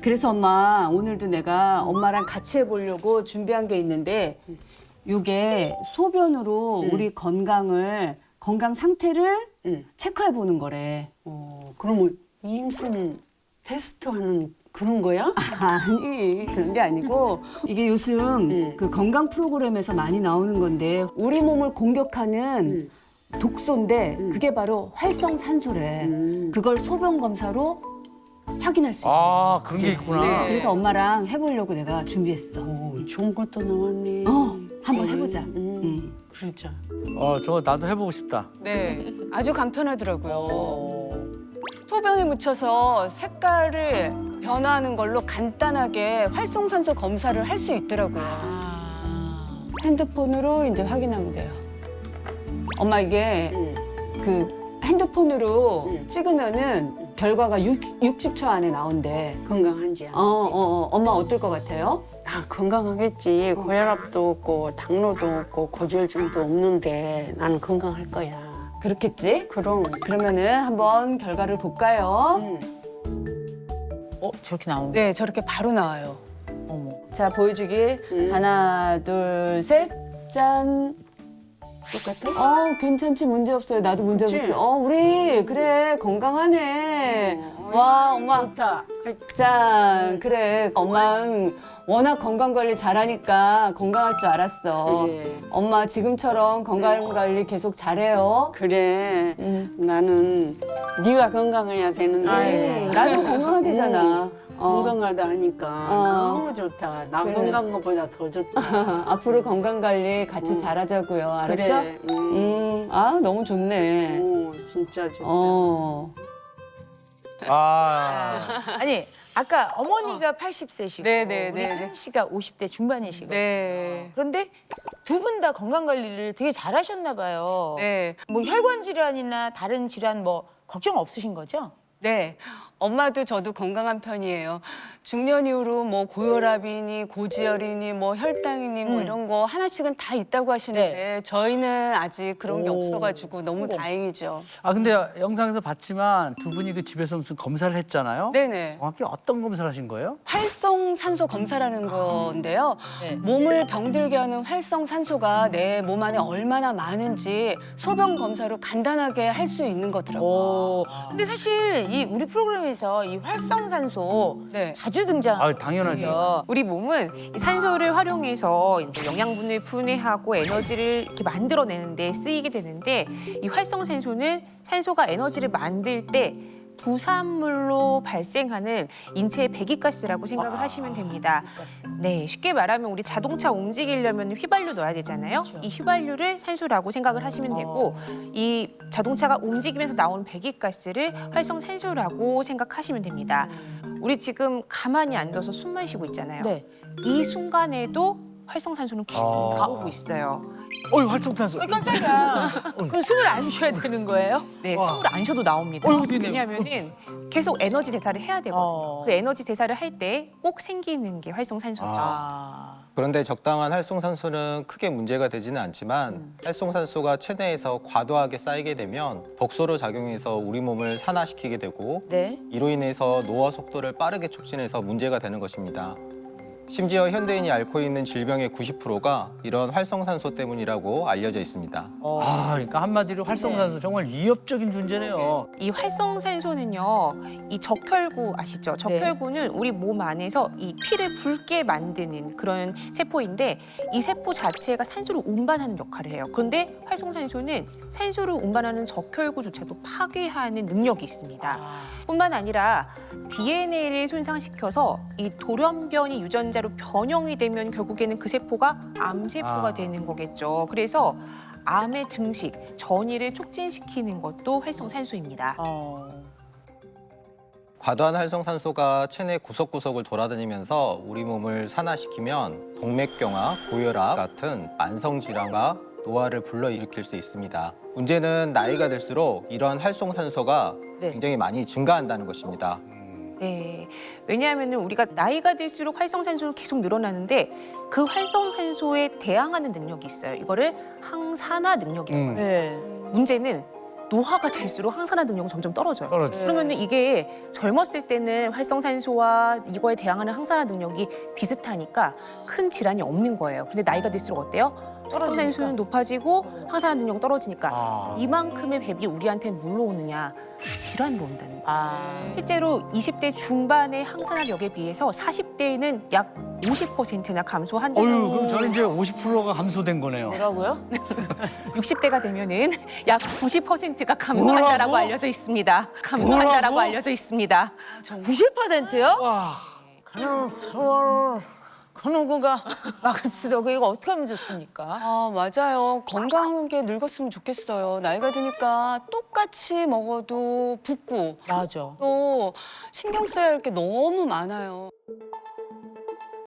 그래서 엄마 오늘도 내가 엄마랑 같이 해보려고 준비한 게 있는데 이게 소변으로 우리 건강 상태를 체크해 보는 거래. 그러면 임신 테스트하는 그런 거야? 아니 그런 게 아니고 이게 요즘 그 건강 프로그램에서 많이 나오는 건데 우리 몸을 공격하는 독소인데 그게 바로 활성산소래. 그걸 소변 검사로 확인할 수 있대. 아, 그런 게 있구나. 네. 그래서 엄마랑 해보려고 내가 준비했어. 좋은 것도 나왔네. 한번 해보자. 그러자. 저거 나도 해보고 싶다. 네, 아주 간편하더라고요. 소변에 묻혀서 색깔을 변화하는 걸로 간단하게 활성산소 검사를 할 수 있더라고요. 핸드폰으로 이제 확인하면 돼요. 엄마 이게 그 핸드폰으로 찍으면은 결과가 60초 안에 나온대. 건강한지. 엄마 어떨 것 같아요? 다 건강하겠지. 고혈압도 없고 당뇨도 없고 고지혈증도 없는데 나는 건강할 거야. 그렇겠지? 그럼. 그러면은 한번 결과를 볼까요? 저렇게 나오네. 네, 저렇게 바로 나와요. 어머. 자, 보여주기. 하나, 둘, 셋. 짠. 똑같아? 괜찮지. 문제 없어요. 나도 문제 그치? 없어. 우리 그래. 건강하네. 와, 엄마. 좋다. 짠. 그래. 엄마는 워낙 건강관리 잘하니까 건강할 줄 알았어. 그래. 엄마 지금처럼 건강관리 계속 잘해요. 그래. 나는 네가 건강해야 되는데. 나도 건강하대잖아. 건강하다 하니까 너무 좋다. 나 그래. 건강한 것보다 더 좋다. 앞으로 건강관리 같이 잘하자고요. 알았죠? 그래. 너무 좋네. 오, 진짜 좋다. 아니, 아까 어머니가 80세시고 네네네. 우리 하은 씨가 50대 중반이시고. 네. 그런데 두 분 다 건강 관리를 되게 잘하셨나 봐요. 네. 뭐 혈관 질환이나 다른 질환 뭐 걱정 없으신 거죠? 네. 엄마도 저도 건강한 편이에요. 중년 이후로 뭐 고혈압이니 고지혈이니 뭐 혈당이니 뭐 이런 거 하나씩은 다 있다고 하시는데 저희는 아직 그런 게 없어가지고 너무 다행이죠. 아, 근데 영상에서 봤지만 두 분이 그 집에서 무슨 검사를 했잖아요. 네네. 정확히 어떤 검사를 하신 거예요? 활성산소 검사라는 건데요. 네. 몸을 병들게 하는 활성산소가 내 몸 안에 얼마나 많은지 소변 검사로 간단하게 할 수 있는 거더라고요. 근데 사실 이 우리 프로그램에서 이 활성산소 네. 자주 등장하죠. 아, 당연하죠. 우리 몸은 이 산소를 활용해서 이제 영양분을 분해하고 에너지를 이렇게 만들어내는데 쓰이게 되는데 이 활성산소는 산소가 에너지를 만들 때 부산물로 발생하는 인체의 배기가스라고 생각을 하시면 됩니다. 네, 쉽게 말하면 우리 자동차 움직이려면 휘발유 넣어야 되잖아요. 이 휘발유를 산소라고 생각을 하시면 되고 이 자동차가 움직이면서 나오는 배기가스를 활성산소라고 생각하시면 됩니다. 우리 지금 가만히 앉아서 숨만 쉬고 있잖아요. 네. 이 순간에도 활성산소는 계속 나오고 있어요. 활성탄소. 깜짝이야. 그럼 숨을 안 쉬어야 되는 거예요? 네, 숨을 안 쉬어도 나옵니다. 어이구, 왜냐하면은 계속 에너지 대사를 해야 되거든요. 그 에너지 대사를 할 때 꼭 생기는 게 활성산소죠. 그런데 적당한 활성산소는 크게 문제가 되지는 않지만 활성산소가 체내에서 과도하게 쌓이게 되면 독소로 작용해서 우리 몸을 산화시키게 되고 네. 이로 인해서 노화 속도를 빠르게 촉진해서 문제가 되는 것입니다. 심지어 현대인이 앓고 있는 질병의 90%가 이런 활성산소 때문이라고 알려져 있습니다. 그러니까 한마디로 활성산소 정말 위협적인 존재네요. 이 활성산소는요, 이 적혈구 아시죠? 적혈구는 우리 몸 안에서 이 피를 붉게 만드는 그런 세포인데 이 세포 자체가 산소를 운반하는 역할을 해요. 그런데 활성산소는 산소를 운반하는 적혈구조차도 파괴하는 능력이 있습니다. 뿐만 아니라 DNA를 손상시켜서 이 돌연변이 유전자로 변형이 되면 결국에는 그 세포가 암세포가 되는 거겠죠. 그래서 암의 증식, 전이를 촉진시키는 것도 활성산소입니다. 과도한 활성산소가 체내 구석구석을 돌아다니면서 우리 몸을 산화시키면 동맥경화, 고혈압 같은 만성질환과 노화를 불러일으킬 수 있습니다. 문제는 나이가 들수록 이러한 활성산소가 굉장히 많이 증가한다는 것입니다. 네, 왜냐하면 우리가 나이가 들수록 활성산소는 계속 늘어나는데 그 활성산소에 대항하는 능력이 있어요. 이거를 항산화 능력이라고 해요. 네. 문제는 노화가 될수록 항산화 능력은 점점 떨어져요. 떨어지죠. 그러면 이게 젊었을 때는 활성산소와 이거에 대항하는 항산화 능력이 비슷하니까 큰 질환이 없는 거예요. 근데 나이가 들수록 어때요? 활성산소는 높아지고 항산화 능력은 떨어지니까 아. 이만큼의 배 우리한테는 뭘로 오느냐? 질환으로 온다는 거예요. 아. 실제로 20대 중반의 항산화력에 비해서 40대에는 약 50%나 감소한다고. 어유 그럼 저는 이제 50%가 감소된 거네요. 뭐라고요? 60대가 되면은 약 90%가 감소한다라고 뭐라고? 알려져 있습니다. 감소한다라고 뭐라고? 알려져 있습니다. 90%요? 와. 그냥 서울 그 누구가 막을 쓰더고 이거 어떻게 하면 좋습니까? 아, 맞아요. 건강하게 늙었으면 좋겠어요. 나이가 드니까 똑같이 먹어도 붓고 맞아. 또 신경 써야 할 게 너무 많아요.